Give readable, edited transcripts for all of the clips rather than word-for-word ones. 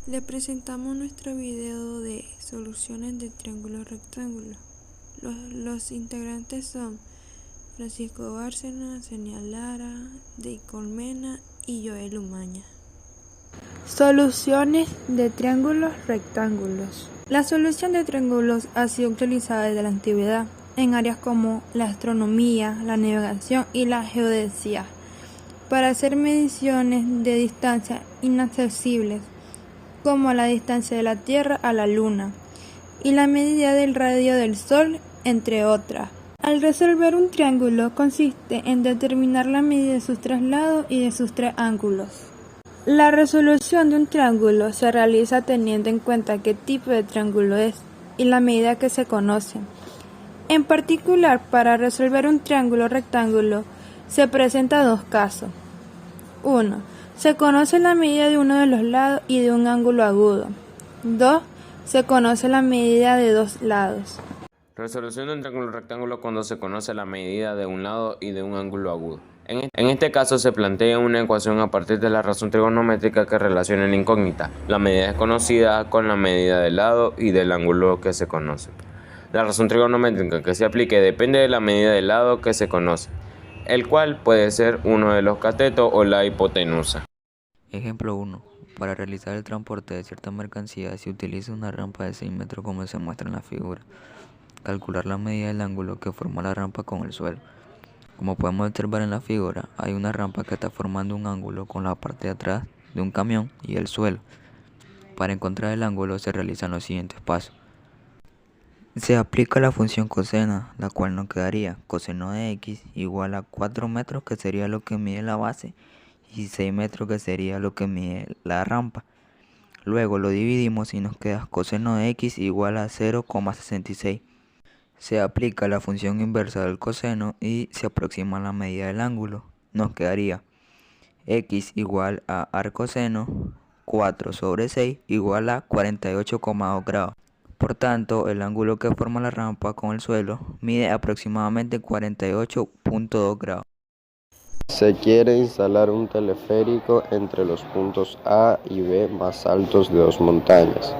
Le presentamos nuestro video de soluciones de triángulo rectángulo. Los integrantes son Francisco Bárcenas, Zenia Lara, Dey Colmena y Joel Umaña. Soluciones de triángulos rectángulos. La solución de triángulos ha sido utilizada desde la antigüedad en áreas como la astronomía, la navegación y la geodesia para hacer mediciones de distancias inaccesibles, como la distancia de la Tierra a la Luna y la medida del radio del Sol, entre otras. Al resolver un triángulo consiste en determinar la medida de sus tres lados y de sus tres ángulos. La resolución de un triángulo se realiza teniendo en cuenta qué tipo de triángulo es y la medida que se conoce. En particular, para resolver un triángulo rectángulo se presentan dos casos. 1. Se conoce la medida de uno de los lados y de un ángulo agudo. 2. Se conoce la medida de dos lados. Resolución de un triángulo rectángulo cuando se conoce la medida de un lado y de un ángulo agudo. En este caso se plantea una ecuación a partir de la razón trigonométrica que relaciona la incógnita, la medida desconocida, con la medida del lado y del ángulo que se conoce. La razón trigonométrica que se aplique depende de la medida del lado que se conoce, el cual puede ser uno de los catetos o la hipotenusa. Ejemplo 1. Para realizar el transporte de cierta mercancía se utiliza una rampa de 6 metros como se muestra en la figura. Calcular la medida del ángulo que forma la rampa con el suelo. Como podemos observar en la figura, hay una rampa que está formando un ángulo con la parte de atrás de un camión y el suelo. Para encontrar el ángulo se realizan los siguientes pasos. Se aplica la función coseno, la cual nos quedaría coseno de x igual a 4 metros, que sería lo que mide la base, y 6 metros, que sería lo que mide la rampa. Luego lo dividimos y nos queda coseno de x igual a 0,66. Se aplica la función inversa del coseno y se aproxima la medida del ángulo. Nos quedaría x igual a arcoseno 4 sobre 6 igual a 48,2 grados. Por tanto, el ángulo que forma la rampa con el suelo mide aproximadamente 48,2 grados. Se quiere instalar un teleférico entre los puntos A y B más altos de dos montañas,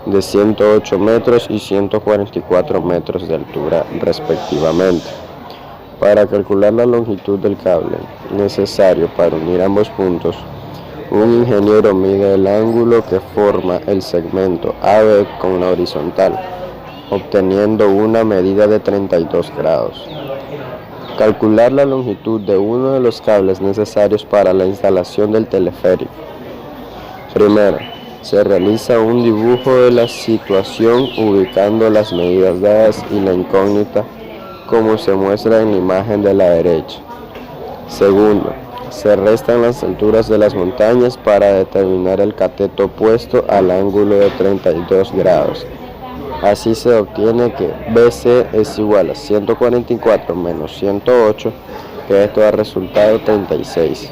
de 108 metros y 144 metros de altura respectivamente. Para calcular la longitud del cable necesario para unir ambos puntos, un ingeniero mide el ángulo que forma el segmento AB con la horizontal, obteniendo una medida de 32 grados. Calcular la longitud de uno de los cables necesarios para la instalación del teleférico. Primero, se realiza un dibujo de la situación ubicando las medidas dadas y la incógnita como se muestra en la imagen de la derecha. Segundo, se restan las alturas de las montañas para determinar el cateto opuesto al ángulo de 32 grados. Así se obtiene que BC es igual a 144 menos 108, que esto da resultado 36.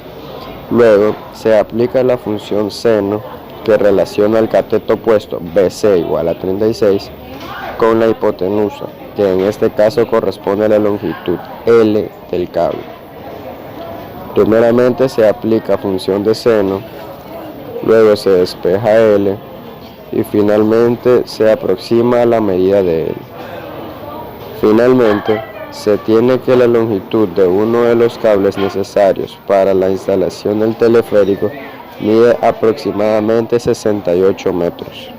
Luego se aplica la función seno que relaciona el cateto opuesto BC igual a 36 con la hipotenusa, que en este caso corresponde a la longitud L del cable. Primeramente se aplica función de seno, luego se despeja L y finalmente se aproxima a la medida de L. Finalmente, se tiene que la longitud de uno de los cables necesarios para la instalación del teleférico mide aproximadamente 68 metros.